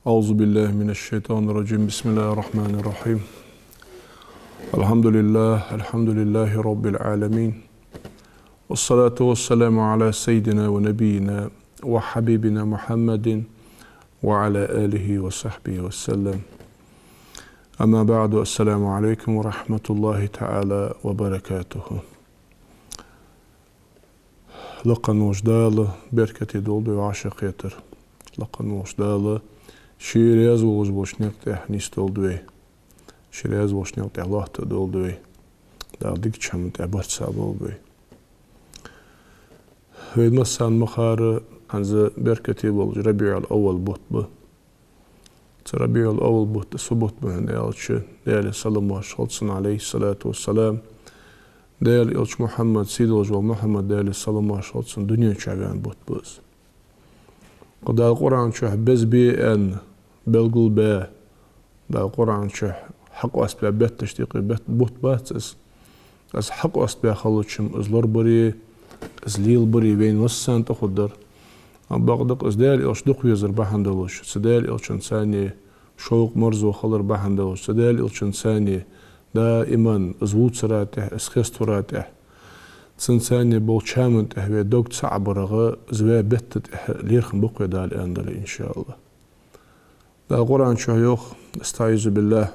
أعوذ بالله من الشيطان الرجيم. بسم الله الرحمن الرحيم. الحمد لله رب العالمين، والصلاة والسلام على سيدنا ونبينا وحبيبنا محمد وعلى آله وصحبه وسلم. أما بعد، السلام عليكم ورحمة الله تعالى وبركاته. لقن وجدال بركة دولد وعشق يتر. لقن وجدال شيريز وجبوشنيق تحنيس دولدوي. شيريز وجبوشنيق تحلاه دولدوي. دالديك تشامن تحبرت سابولدوي. هيد مسان مخار عنز بركة بولج ربيع الأول بوتبه. ربيع الأول بوت سبوت من ديالش ديال سلم شخصنا عليه الصلاة والسلام. ديال إلش محمد سيد وجو محمد ديال سلم شخصنا دنيا شعبان بوت بوز. قد القرآن شح بز بي أن بلقل با. دا القرآن شح حق أسباب بيت تشتيقي بيت بوت باتس. أس حق أسباب خلوشم أزلور بري أزليل بري بين وسان تخدر. بغدق إزدال إلش دق يزر بحندلوش. سدال إلش إنساني شوق مرزو خلر بحندلوش. سدال إلش إنساني دائما أزوود سراته إسخست وراته. إنساني بولشامن تهوي دوق صعب رغا زوا بتت ليرخن بقوي دال أندل إن شاء الله. دا القرآن شهيوخ استعيذ بالله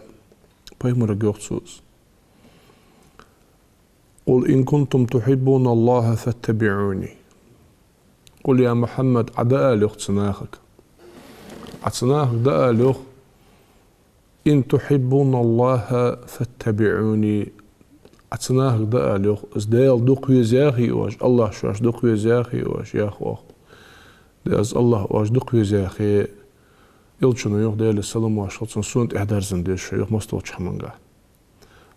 بيمر جوخسوس. قل إن كنتم تحبون الله فاتبعوني. قل يا محمد عداء لوخ تناخك. عتناخك داء لوخ إن تحبون الله فاتبعوني. عتناخك داء لوخ ازدال دوق ويزاخي واش الله شواش دوق ويزاخي واش يا أخوة. داز الله واش دوق ويزاخي يلشنو يوخ ديال السلام واش خلصن سونت إحدار زنديش يوخ مستوش حمنغا.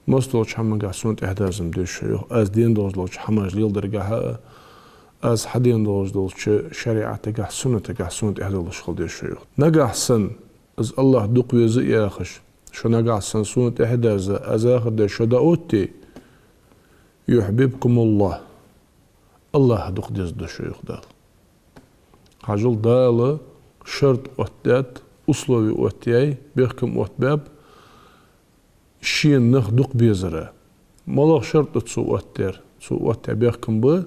مستوش حمنغا سونت إحدار زنديش يوخ أز دين دوزلوش حماج ليل درقاها. أز حدين دوزلوش شريعة تقع سنة تقع سونت إحدارلوش خلديش يوخ. نقع سن از الله دوق ويزي ياخش. شو نقع سن سونت إحدار أز آخر دي شو داوتي يحببكم الله. الله دوق ديز دشو يوخ دال. حاجل دال شرط واتات أصلوي واتياي بيخكم واتباب شين نخ دوق بيزرا. مالغ شرط تسو واتير تسو واتيا بيخكم بي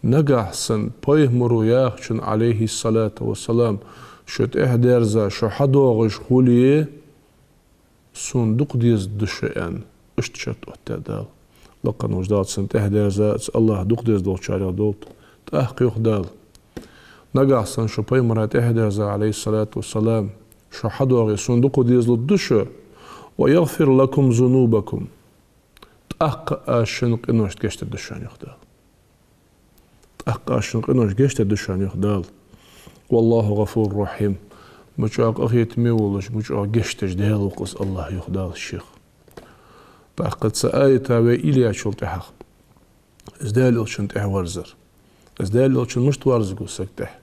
نقع سن بايه مرو ياخشن عليه الصلاة والسلام شوت إحدارزا شو حدوغش خوليه سون دوق ديز دشيان اشت شرط واتيا دال. لقن وجدات سن تحدارزا الله دوق ديز دول شارع دولت تأحقيوخ دال. نقع سن شو باي مرات إحدارزا عليه الصلاة والسلام شو حدوغي سون دوق ديز للدشو ويغفر لكم ذنوبكم. تأحق آشنق إنوش تكشت الدشان يخدال. تأحق آشنق إنوش تكشت الدشان يخدال. والله غفور رحيم. مجاق أخيت ميولش مجاق قشتش ديال وقص الله يخدال الشيخ. تأحقت سآية تاوي إليا شول تحق. ازدال إلشن تح ورزر. ازدال إلشن مشت ورزقو سكتح.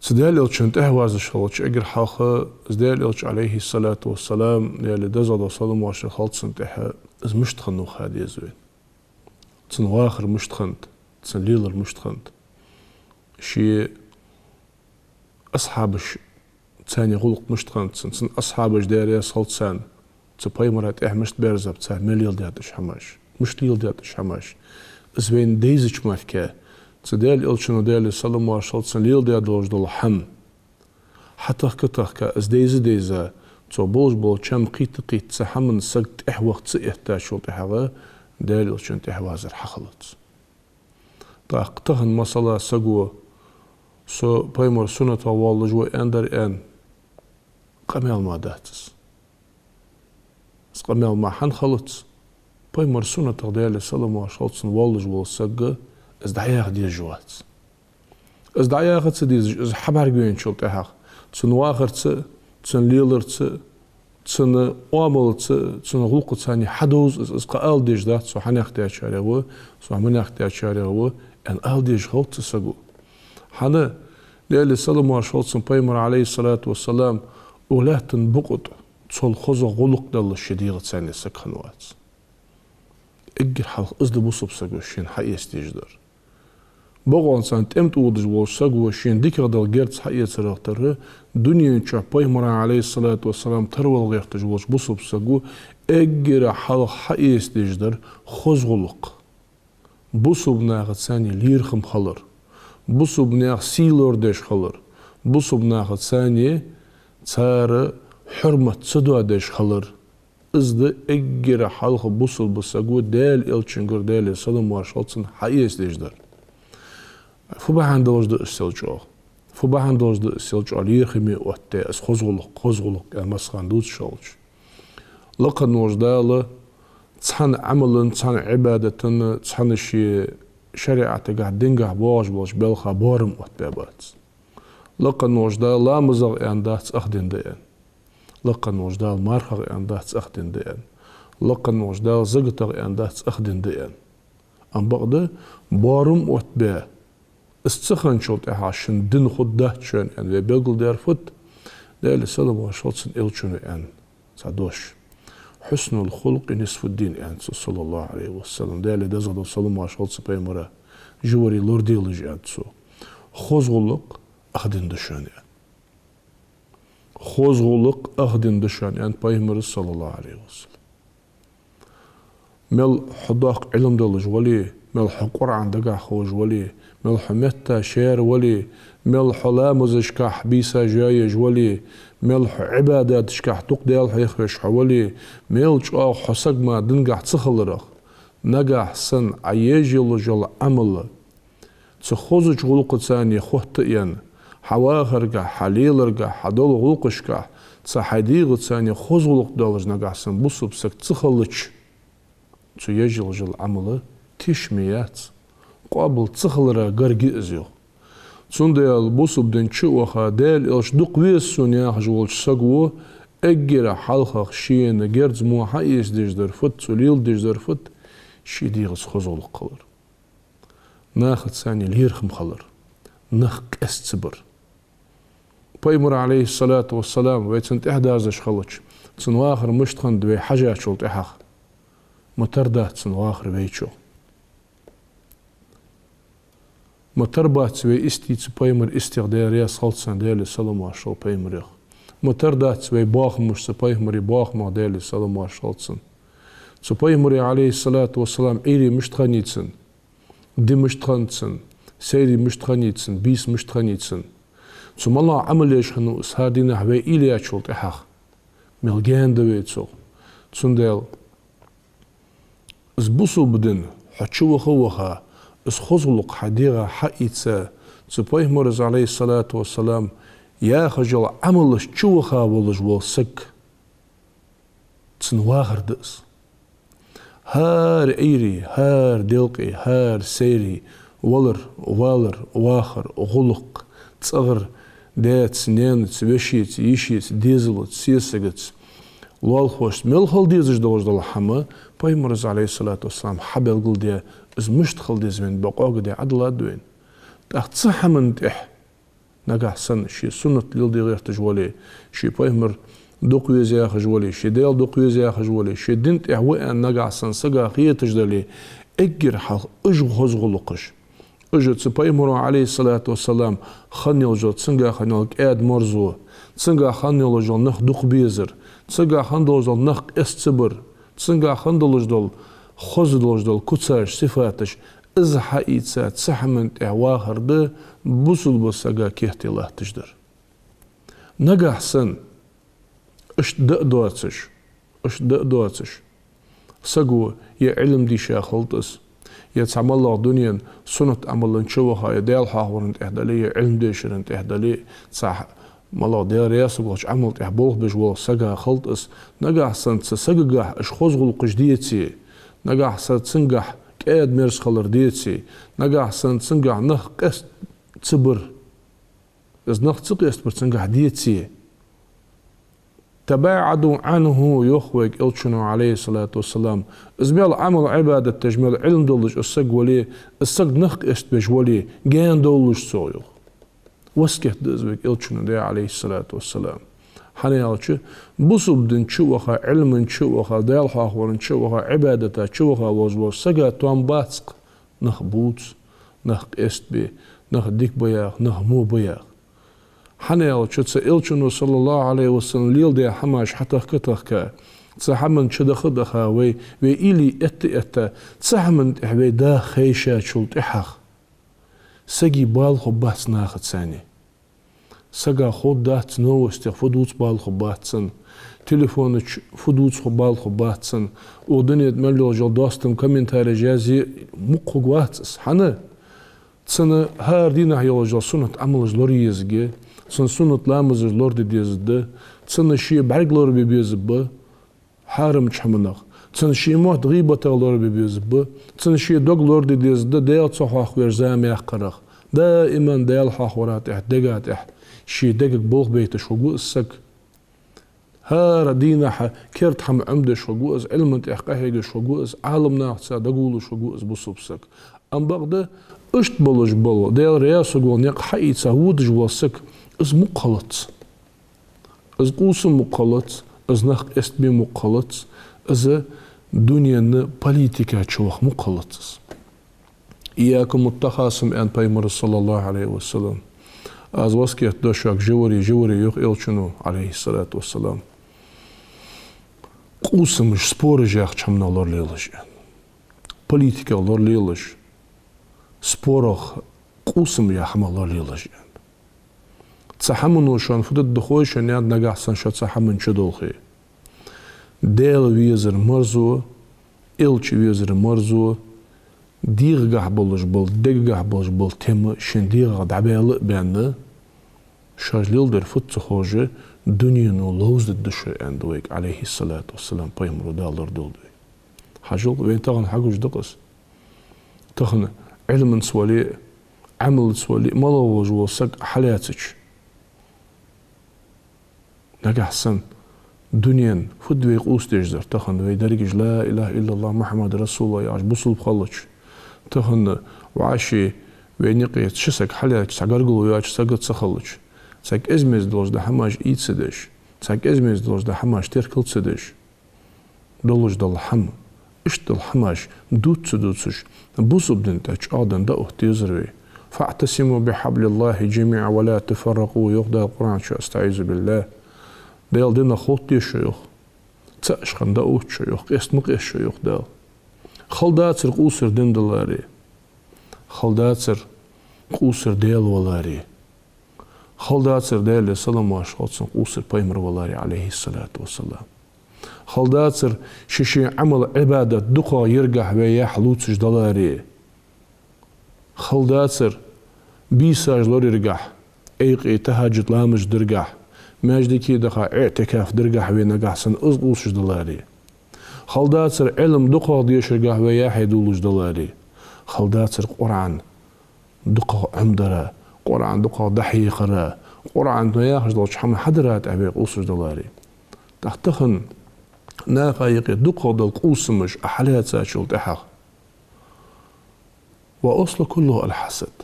ازدال إلشن تح ورزر شلوش اقر حاخة. ازدال إلش عليه الصلاة والسلام يالي دزاد وصلم واشي خالصن تح از مشتخنو خاد يزوين. تسن واخر مشتخنت. تسن ليلر مشتخنت. شي أصحابش تاني غلق مشتخنت. تسن أصحابش داري صلتسان. تسباي مرات مشت بارزة بتاع مليل دياتش حماش. مش ليل دياتش حماش. زوين ديزش مافكا. تدال إلشنو دالي صلم واشلتسن ليل ديادلوش دول حم. حتى كتاخكا از ديزا تو بولج بول شام قيت سحمن سقت وقت سئتا شو تحغا دالي إلشن تحوازر حخلت. تاقتهن مسألة سقوة سو بايمر سنة والله جوا اندر ان قمال ما داتس. قمال ما حن خلط بايمر سنة دالي صلم واشلتسن والله جوا سقة از دعياغ دي جوات. از دعياغ تسديز از حبار جوين شو تحغ. تسن واخر تسن ليلر تسن وامل تسن غلق تساني حدوز از قال ديش دات سو حن اختيار شارعو سو من اختيار شارعو ان قال ديش غلط تسقو. حنا ليلي صلم واشلتسن بايمر عليه الصلاة والسلام ولاتن بقط تسول خوزو غلق دل الشديغ تساني سكخنوات. اجر حلق ازد بوصب سقو شين حقيس تيجدر. بقول سان تمت ودج وسق وشين ديك غدل جرت حقيقة سرقتر دنيا شعبي مرة عليه الصلاة والسلام ترول غير تجوز بصب سقو اجر حال حقيقة دجدر خزغلق بصب ناخد ثاني ليرخم خلر بصب ناخد سيلور دش خلر بصب ناخد ثاني صار حرمة صدوا دش خلر ازد اجر حال بصب بسقو دال الچنگر دال سلام واشالسن حقيقة دجدر فباهندوز دو استلجو فباهندوز دو استلجو ليرخمي وقت اس خزغلق مسخاندوز شالج لقد نوجدال تحن عمل تحن عبادة تحن شي شريعة قاعد دنقه باش بلخا بارم وتبابات لقد نوجدال لا مزغ اندات اخدن دين لقد نوجدال مارخغ اندات اخدن دين لقد نوجدال زغتغ اندات اخدن دين ام بغد بارم وتبا استخن شلت احاشن دن خده شن ان و بلغل در فت دال سلام وشلتن الچن ان صدوش حسن الخلق نصف الدين يعني صلى الله عليه وسلم دال دزغد سلام وشلت بيمرا جوري لورديلج انسو خزغلق اخدن دشان خزغلق اخدن دشان يعني بيمر صلى الله عليه وسلم مل حداق علم دلج ولي مل حقور عندك خوج ولي مل حمتا شير ولي مل حلامزش كح بيسا جايج ولي مل عبادات شكح تقديل حيخش حولي مل شو حسق ما دنقح تخلرخ نقح سن عيجي لجل عمل تخوزج غلق ثاني خوتين حواخرقح حليلرقح حدول غلقشكح تصحيديغ ثاني خوز غلق دالج نقح سن بصب سك تخلج تو يجي لجل عمل تشميات قابل تخلرا قرقي ازيو تسنديال بوسب دن چوخا دال الش دقويس سونياخ جولش سقو اجرا حلخخ شين جرز مو حيس دجدر فت سوليل دجدر فت شي ديغس خزولق قلر ناخد ثاني ليرخم خلر نخ استبر بيمر عليه الصلاة والسلام ويتسنت احدازش خلج تسنواخر مشتخن دوي حاجات شلت احاخ متردات تسنواخر بيتشو متربات سوي استي تبايمر استغداريا صلصان دالي سلام واشال بايمريخ متردات سوي باخ مش تبايمري باخ ما دالي سلام واشالسن تبايمري عليه الصلاة والسلام ايري مشتخانيتسن دي مشتخانتسن سيري مشتخانيتسن بيس مشتخانيتسن ثم الله عمل يشحنو اسهادينا حبي إلي أشولت إحاخ ملغان دويتسو تسندال اسبوسو بدن حتشو خوخا اس خزلق حديغة حقيتسا تبايه مرز عليه الصلاة والسلام يا خجل عملش چوخا ولج والسك تسنواخر دس هار ايري هار دلقي هار سيري ولر والر واخر غلق تصغر دات سنين تسوشيت يشيت ديزلت سيسقت والخوش ملخل ديزج دوج دل حما باي مرز عليه الصلاة والسلام حبل قل دي از مشتخل دي زمن بقاق دي عدلا دوين تحت صحة من تح نقح سن شي سنة ليل دي غير تجولي شي باي مر دوقوي زي خجولي شي ديل دوقوي زي خجولي شي دنت احوئن نقح سن سقا خيه تجدلي اجر حال اجو خزغلقش اجو تسباي مر عليه الصلاة والسلام خنيل جو تسنقا خنيل قاد مرزو تسنقا خنيل جو نخ دوق بيزر تسنقا خندل جو نخ استبر تسنقا خندل جو خزدلج دل كتساش صفاتش از حقيقة تسحمنت احواخر ده بوصل بساقا كيهتي الله تجدر نقح سن اش دق دواتش ساقو يا علم دي شاخلتس يا تعمل الله دنيا سنة عملن شوخا يا ديال حاورنت احدالي علم ديشرنت احدالي صح مالا ديال رياسو بلش عملت احبولخ بجوال ساقا خلتس نقح سن تساقا اش خزغل قجديتي نقح سن تسنقح كاد ميرس خلر ديتي نقح سن تسنقح نخ قست تبر از نخ تسقيست برتسنقح ديتي تباعدوا عنه يخوك الشنو عليه الصلاة والسلام ازبيال عمل عبادة تجمل علم دولج السق ولي السق نخ قست بجولي جان دولج سويو وسكت دزبك الشنو دي عليه الصلاة والسلام حنيالش بوسب دن چوخا علم چوخا ديال حاخورن چوخا عبادتا چوخا وزبو سقا توان باتسق نخ بوتس nah estbi, nah dik bayaq, nah mu bayaq. Hanel çetse ilçunu sallallahu aleyhi ve sellem lilde hamaş hatah katahka. تسحمن شد خدخا وي إلي أتا تسحمن وي دا خيشة شلت إحخ سجي بال خبات ناخد ثاني سجا خود دات نوستي فدوت بال خبات سن تليفونك فدوت بال خبات سن ودنيت مليو جل دوستم كومنتاري جازي مقوقواتس حنا تسنة هار دينا هيو جل سنة عمل جلوريزجي سنة لامز جلور ديزده تسنة شي بعرق لور بيزبه حارم چمناق تن شيمو غيبه تغلور بيزب تن شي دوغلور ديز ده ديال صحاح ورزام يقرخ دائما ديال حاورات دغات شي دغ بوغ بيت شوغو اسك هار دينا كرت حم عمد شوغو از علم تحقيق شوغو از عالمنا حسا دغول شوغو از بوسبسك ام بغده اشت بولج بول ديال رياس غون يق حيت ود جوسك از مقلط از قوس مقلط از نخ است بی مقلط از دنیای پلیتیکا چوخ مقلط ایاکم متخاصم ان پیامبر صلی الله علیه و سلم از واسکت داشک جوری یخ الچنو علیه الصلاة والسلام قوسمش سپور جاخ چمنالار لیلش پلیتیکا لار لیلش سپورخ قوسم یا حمالار لیلش تسحمن وشان فدت دخوش نياد نجاحسن شو تسحمن شدولخي ديل ويزر مرزو إلش ويزر مرزو ديغ جحبلش بول ديغ جحبلش بول تم شنديغ دعبيل بينه شاجليل در فت تخوجه دنيا نو لوز الدشة عندوك عليه الصلاة والسلام بيمرو دالر دولدوي حاجل وين تغن حاجوش دقس تغن علم سوالي عمل سوالي ملوج وسق حالاتك نجحسن دنيا فدوي قوس تجزر تخن ويدرجج لا إله إلا الله محمد رسول الله يعج بصل بخلج تخن وعشي وينقيت شسك حالاتك سعرقل ويعج سقط سخلج سك إزمز دلوز ده هماش إيد سدش سك إزمز دلوز ده هماش تركل سدش دلوج دل حم إيش دل هماش دوت سدوتش بوسب دنتش آدن ده احتيزروي فاعتصموا بحبل الله جميعا ولا تفرقوا يقضى القرآن شو استعيذ بالله ديال دينا خوت يشيخ تأشخن دا اوت شيخ اسمق يشيخ دال خلداتر قوسر دين دلاري خلداتر قوسر ديال ولاري خلداتر ديال سلام واشخاصن قوسر بيمر ولاري عليه الصلاة والسلام خلداتر ششي عمل عبادة دقا يرقح ويح لوتش دلاري خلداتر بيساج لور يرقح ايقي تهاجد لامج درقح ماجدكي دخا اعتكاف درقح وينقحسن ازقوش دلاري خلداتر علم دقا ديشرقح وياحي دولوش دلاري خلداتر قرآن دقا عمدرا قرآن دقا دحيقرا قرآن نياخش دلوش حمل حدرات عبيق اوسوش دلاري تختخن ناقا يقي دقا دل قوسمش احليات ساشل تحق وأصل كله الحسد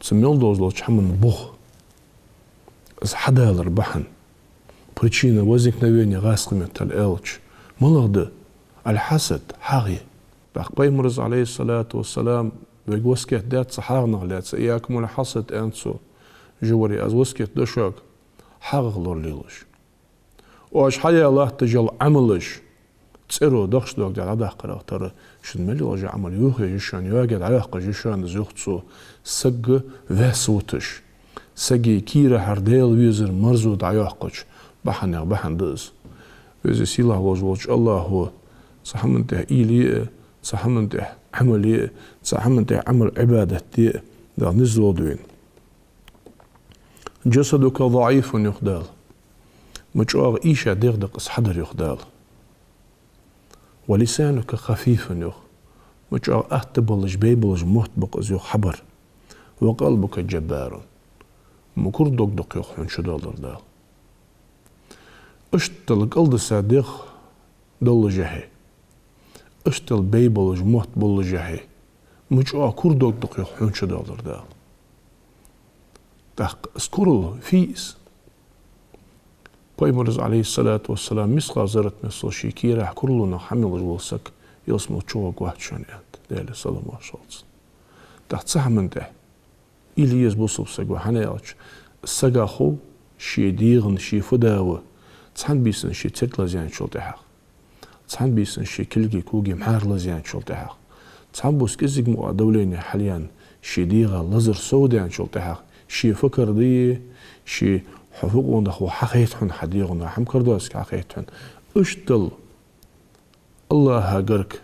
تسميل دوز لو чхамын бог از حدالر بحن причина возникновения غاسقمة الألش ملغد الحسد حاغي بقبي مرز عليه الصلاة والسلام ويقوسكت دات صحاغنا لات إياكم الحسد أنسو جوري از وسكت دشوك حاغ لور ليلش واش حيا الله تجل عملش تسيرو دخش دوك دال عدا قرا ترى شن ملي وجه عمل يوخ يشان يواجد علاقة يشان زوختسو سق واسوتش سقي كيرا هرديل ويزر مرزود عياقش بحن دز ويزي سيلا وجوج الله هو صحمنته إيلي صحمنته عملي صحمنته عمل عبادتي دا نزلو دوين جسدك ضعيف يخدال مجوغ إيشا دغدق حدر يخدال ولسانك خفيف يخ مجوغ أهتبلج بيبلج مهتبق يخ حبر وقلبك جبار مكور دق يخ شدال دال اشتل قلد صادق دل جهي اشتل بيبلج مهتبل جهي مجوغ كور دق يخ شدال دال دق اسكرل فيس Peygamberimiz aleyhissalatu vesselam misqa zarat mesol şikira kuruluna hamil olsak yosmo çoğu gahçan değerli salam olsun. تحت من ده إلي يزبوصب سجوا حنيالش السجاخو شي ديغن شي فداوة تحن بيسن شي ترك لزيان شلتها تحن بيسن شي كلجي كوجي محار لزيان شلتها تحن بوس كزيج مقادولين حاليا شي ديغا لزر سودان شلتها شي فكر دي شي حقوق ندخو حقيتهن حديغنا حم كردوس حقيتهن اشتل الله هاجرك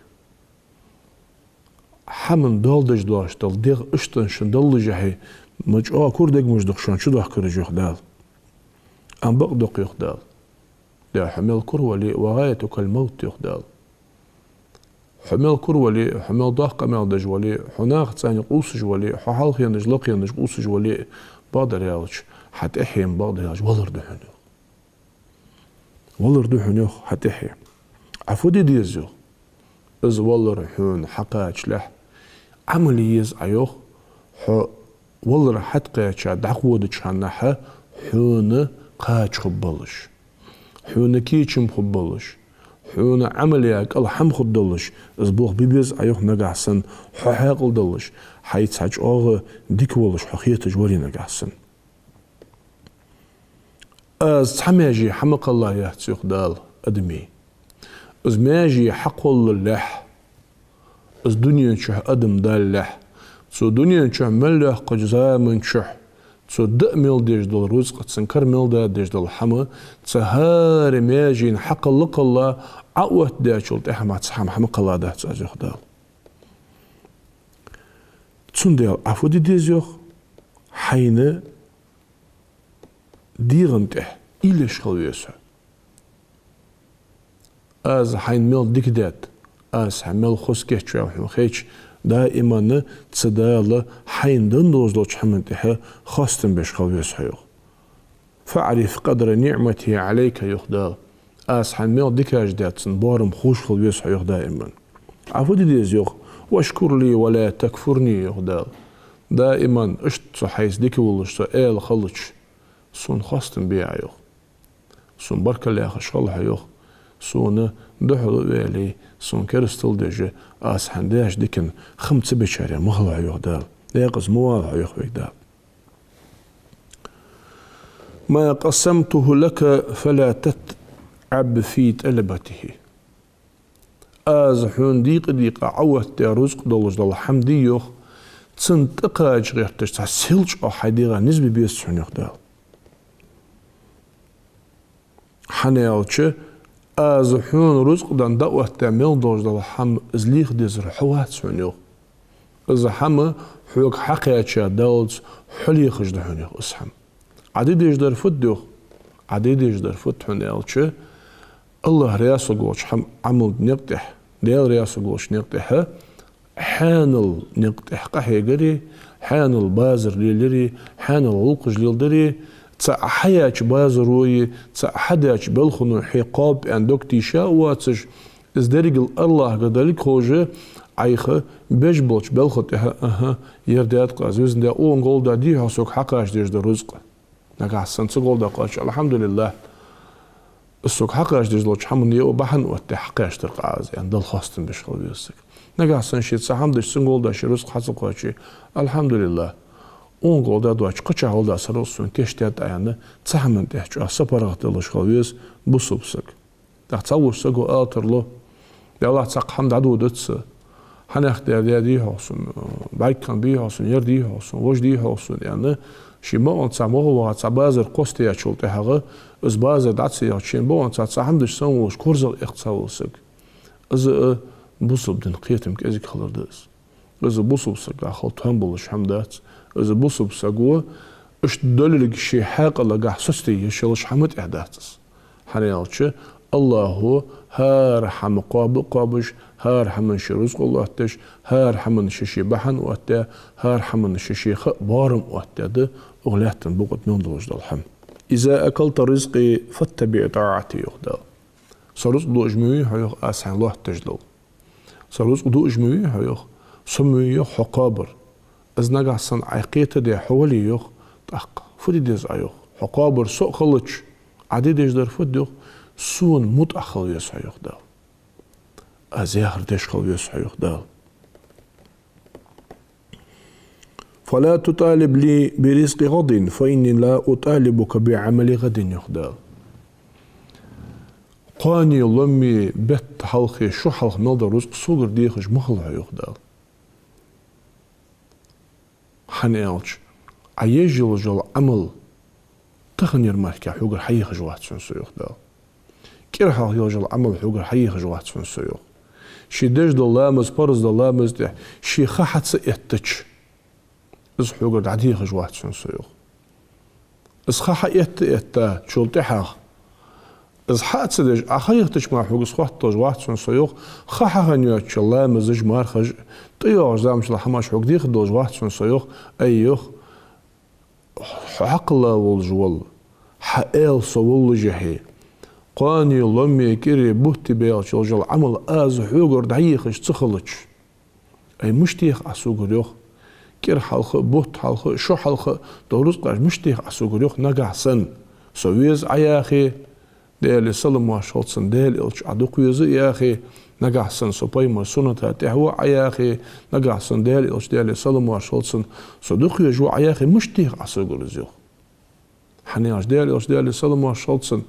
حمن دالدج داشتل ديغ اشتن شندل جهي مجا كردك مجدق شان شو ده كرجوخ دال ام بقدق يخدال ده حمل كرولي وغايتك الموت يخدال حمل كرولي حمل ضاق قمال دجولي حناق تاني قوس جولي حال خيانج لقيانج قوس جولي بادر يالش حتى احيم بادر يالش ولر دحنيوخ حتى احيم عفودي ديزيو از ولر حون حقاش له عمليز ايوخ ولر حتقاش دعقود تشانها حون قاش خبلش حون كيچم خبلش حون عملياك الحم خدلش از بوخ بيبيز ايوخ نقعسن حقاقل دلش حيتساج اوغ ديكولش حقيقة جوري نقعسن از تحماجي حمق الله يهتسيخ دال ادمي از ماجي حق الله از دنيا شه ادم دال له سو دنيا شه مله قجزا من شه سو دأمل ديجدل رزق تسنكر مل ديجدل حما تهار ماجين حق الله عوت داشل تحما تسحم حمق الله ده تساجخ دال تسون ديال عفو دي ديزيوخ حين ديغنته إليش خلويسه از حين مل ديكدات از حمل خسكيش شوي خيش دائما تصدال حين دندوز لوش حمنته خاستن بش خلويسه فاعرف قدر نعمتي عليك يخدال از حين مل ديكاج داتسن بارم خوش خلويسه دائما عفو دي ديزيوخ واشكر لي ولا تكفرني يخدال دائما اشت حيث ديك ولش ايل خلش سون خاستن بيعيوخ سون بركة اللي أخشغلها يوخ سون دحلو ويلي سون كرستل ديجي آس حنداش ديكن خمت بشاري مغلع يوخ دال ليقز موالع يوخ بيك دال ما قسمته لك فلا تتعب في تلبته آز حون ديق عوت رزق دلج دل حمدي يوخ تسنتقاج غير تشتح سيلج أو حديغا نسبي بيسحون يوخ دال حنيالچه از حون رزق دان دعوت تعمل دوج دل حم ازليخ ديزر حوات سونيو از حم حوك حقيقة دالز حلي خجد حنيو اسحم عديد يجدر فديو عديد يجدر فد حنيالچه الله رياسو قوش حم عمل نقتح ديال رياسو قوش نقتح حانل نقتح قحيقري حانل بازر ليلري حانل ولقج ليلدري تسع حياش بازروي تسع حداش بلخنو حقاب عندك تيشا واتش ازدرجل الله قدرك خوجه عيخه بجبلش بلخت اها يردات قازوز ده اون قول ده دي حسوك حقاش ديش ده رزق نقع سنت قول ده قاش الحمد لله السوق حقاش ديش لوش حمن يو بحن وقت حقاش ترقاز يعني ده الخاصتن بشغل بيسك نقع سنشيت سحمد سنقول ده شي رزق حسب قاشي الحمد لله اون قول ده دوش قچا قول ده سروسون كشتات يعني تسحمن ده جو سپارات دلش خويس بوسوبسك تحتوش سقو آترلو ده الله تسق حمد عدو دتس حنخ ده دي هاسون بعد كان بي هاسون ير دي هاسون وش دي هاسون يعني شي ما انت سموه وقت بازر قستي اشولت هغه از بازر داتسي ياشين بو انت سحمدش سموش كورزل اقتصاوسك از بوسوب دن قيتم كازيك خلردس از بوسوبسك اخلت هم بولش حمدات از بوسوبسقو اش دللك شي حاق الله قحسستي يشلش حمد احداثس حنيالچه الله هار حم قابش هار حمن شرزق الله تش هار حمن ششي بحن وقتا هار حمن ششي بارم وقتا ده أغلاتن بوقت من دوج دالحم إذا أكلت رزقي فاتبع طاعتي يخدال سرزق دو إجمعي هيوخ أسحن الله تجدل سرزق دو إجمعي هيوخ سمي يوخ حقابر إذ نقع سن عقيت دي حولي يوخ تحق فدي ديز أيوخ حقابر سوء خلج عديد يجدر فد يوخ سون متأخل يسعى يخدال أزيهر ديش خل يسعى يخدال فلا تطالب لي برزق غد فإني لا أطالبك بعمل غد يخدال قاني لمي بت حلقي شو حلق ملد رزق صغر ديخش مخلع يخدال حنيالش عيجل جل عمل تخنير ماركا حوغر حيخ جوات سنسو يخدال كيرحا يجل عمل حوغر حيخ جوات سنسو يخ شي دج دلامز برز دلامز ده شي خاحت سئتش از حوغر عديخ جوات سنسو يخ از خاحا إتا شلتحاخ از حات سدج أخيختش ما حوغ سخوات جوات سنسو يخ خاحا غنيوات شلامز اج مارخج طيوغ زامش لحماش حوغ ديخ دو جوات سنسو يخ أي يخ عقل والجول حقيل صول جهي قاني لمي كيري بوتي بيالش الجل عمل آز حوغر دعيخش تخلش أي مشتيخ أسوغر يخ كير حلخ بوت حلخ شو حلخ دورز قاش مشتيخ أسوغر يخ نقع سن سويز عياخي ديالي سلم واشولسن ديالي إلش عدوك ويزي ياخي نقع سن سوباي مرسونة تهوى عياخي نقع سن ديالي إلش ديالي سلم واشولسن صدوك يجو عياخي مشتيخ أسوغر يخ حنياش ديالي إلش ديالي سلم واشولسن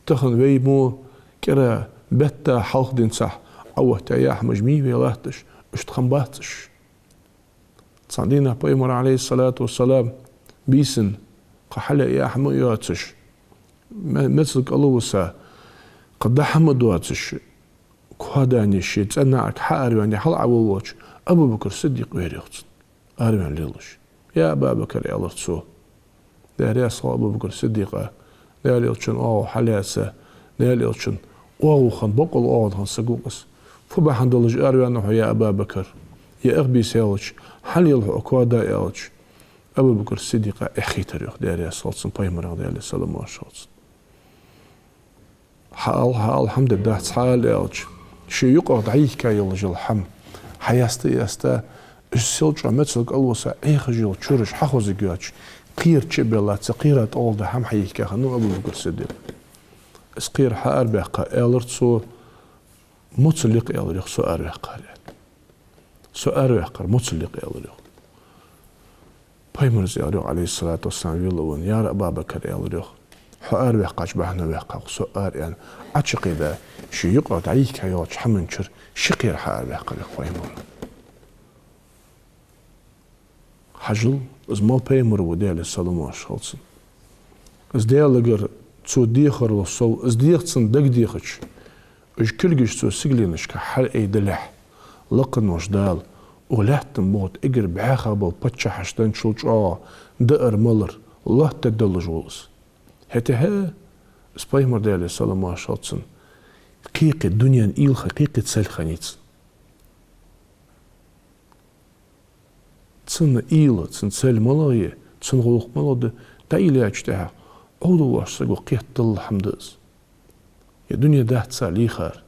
تخن ويمو كرا بتا حلق دين صح أوه تاياح مجمي ويلاتش اشتخنباتش تصدينا بيمر عليه الصلاة والسلام بيسن قحلة ياح مياتش مثلك ألوسا قد حمد واتش كواداني شي تسنعك حاري حل عووش أبو بكر صديق ويريخت أروان ليلش يا أبا بكر يالرتسو داري أصلا أبو بكر صديقه دالي الشن حلاسة دالي الشن خن بقول خن سقوقس فبحن دلج أروان يا أبا بكر يا أغبي سالش حليل أكوادا يالش أبو بكر الصديق أخي تريخ داري صلصن بايمر دالي سلام واشوص حال الحمد لله تعال يالش شي يقعد عيك كايلج الحم حياستا ياستا السلج عمتسلك ألوسا إيخجيل تشورش حخوزي جواتش قير تشبيلات سقيرات أولد هم حيك خنو أبو بكر الصديق اسقير حار بقى إلرتسو متسلق إلريخ سو أربقى سو أربقى متسلق إلريخ بايمرز إلريخ عليه الصلاة والسلام يقولون يا أبا بكر إلريخ حار بقى جبهنا بقى سو يعني أتشقي ذا شي يقعد عيك هيوتش حمنشر شقير حار بقى بايمر حجل از مال پیمر و دیل سلام واشالسن از دیالگر تو دیخر و سو از دیختن دق دیخش اج کلگش تو سگلینش که حل ای دلح لقن وش دال ولحتن موت اگر بعاخا بل پتش حشتن شلج دقر ملر الله تدل جولس هته ها از پیمر دیل سلام واشالسن قیق الدنيا ایل حقیقت سلخانیت تسن إيلة تسن سال ملاية تسن غلق ملاده تا إلي أجتها أولو واشساقو قيت دل حمدز يا دنيا ده تساليخر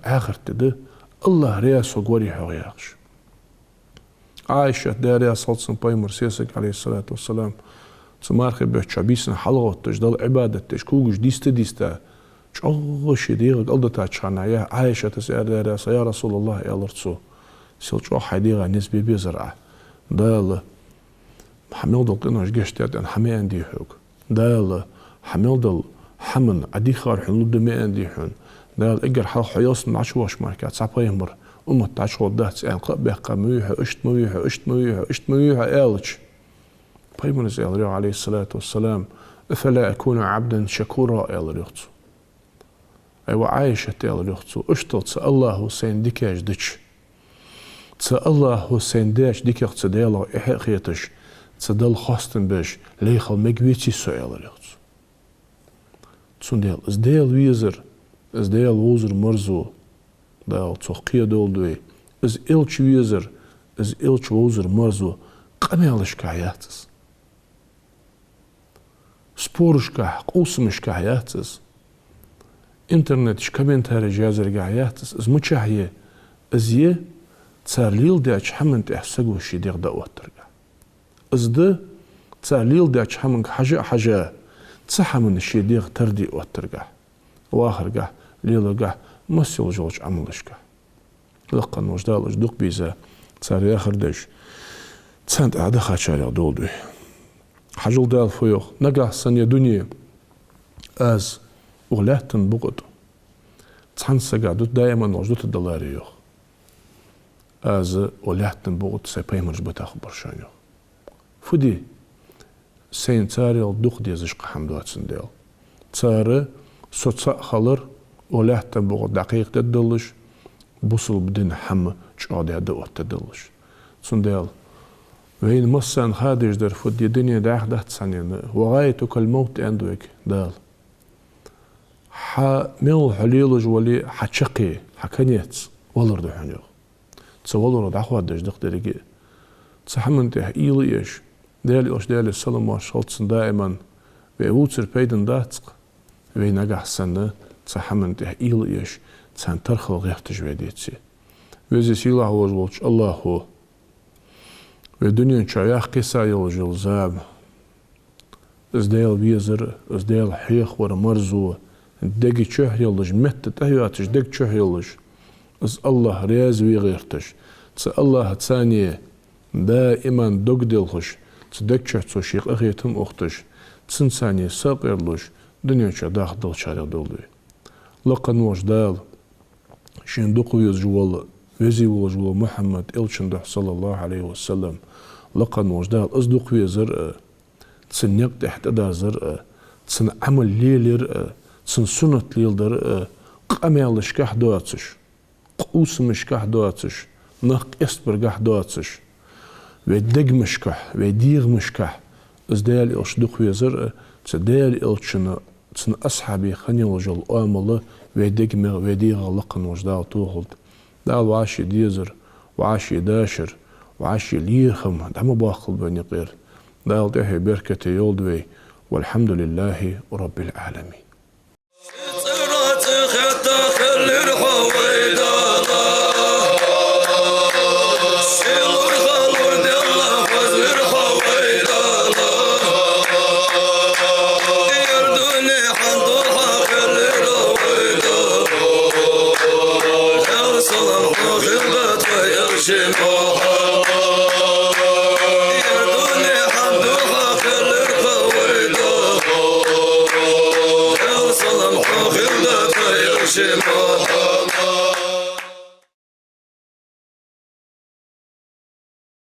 آخر تده الله رياس وقوري حغياقش عائشة داريا صلصن بايمر سيسك عليه الصلاة والسلام تسمارخي بيحشابيسن حلغة تجدل عبادة تشكوغش ديستا شغش ديغك ألدتا تشانا يا عائشة تسأل داريا يا رسول الله يا لرتسو سيلتشو حديقة نسبي بزرعة دال حمل دل قناش جشتات أن حمي عندي حوك دال حمل دل حمن عدي خار حنود دمي عندي حن دال إجر حال حياس نعشواش ماركات صعبة يمر تعشوا دهت أن قبح مويها اشت مويها إلش بايمون إلريو عليه الصلاة والسلام أفلا أكون عبدا شكورا إلريوتو أيوة عايشة إلريوتو اشتلت الله سين ديكاش ديش الله حسين داش ديك اقتداله إحقيتش تدل خاستن باش ليخل مجويتي سؤال ريخت تسنديل ازديل ويزر ازديل وزر مرزو دال توقية دولدوي از إلش ويزر از إلش وزر مرزو قميلش كحياتس سبورش كح قوسمش كحياتس انترنتش كمنتاري جازر كحياتس از متشاهية از تساليل داش حمن تحسقو شي ديغ داوات ترجع ازده تساليل داش حمن حاجة تسحمن شي ديغ تردي وترجع واخر قح ليل قح مسيل جوج عملش قح لقن وجدالش دوق بيزا تسالي اخر داش تسانت أعدا خاتشالي دولدوي حجل دال فيوخ نقع سنيا دنيا از أغلاتن بغدو تسان سقعدو دائما وجدت الدولاري يوخ از أغلاتن بغد سيبايمرج بتاخبر شانيو فدي سين تاري الدوخ دي زشق حمدواتسن ديال تاري سوتسا خالر أغلاتن بغد دقيق ددلش بوصل بدين حم شعادي هدوات تدلش تسن ديال وين مسان خادج در فدي دنيا داخ دهت سنين وغايتك الموت عندك دال ميل حليلج ولي حشقي حكنيت ولر دحنيو تصولر دعوات دق درجه تسحمنته إيليش دالي دالي السلام وشالتسن دائما ويوتر بيدن داتق وينجح سنة تسحمنته إيليش تسان ترخل غير تجويديتي وزي سيلا هو جولش الله هو والدنيا شايخ قصة يلجل زاب ازديل بيزر ازديل حيخ ورمرزو دقي شح يلج مت تهياتش دق شح يلج از الله رياز ويغيرتش تس الله ثانية دائما دق دلخش تدق شح تشيق اخيتم اختش تسن ثانية ساق يرلش دنيا شا داخل دل شارع دولوي لقن وجدال شين دقو يزجوال وزي وجوال محمد إلشندح صلى الله عليه وسلم لقن وجدال أصدق ويزر تسن يقد احتدا زر تسن عمل ليلر تسن سنة ليلدر قامل شكاح دواتش قوس مشكاح دواتش نق اسبرقاح دواتش ودق مشكاح وديغ مشكاح ازدال أصدق ويزر تسدال إلشنا تسن أصحابي خني وجل آمله ودق وديغ لقن وجدال توهلد دال وعاشي ديزر وعاشي داشر وعاشي ليخم دعم باقل بني قير دال دحي بركة يولدوي والحمد لله رب العالمين Shema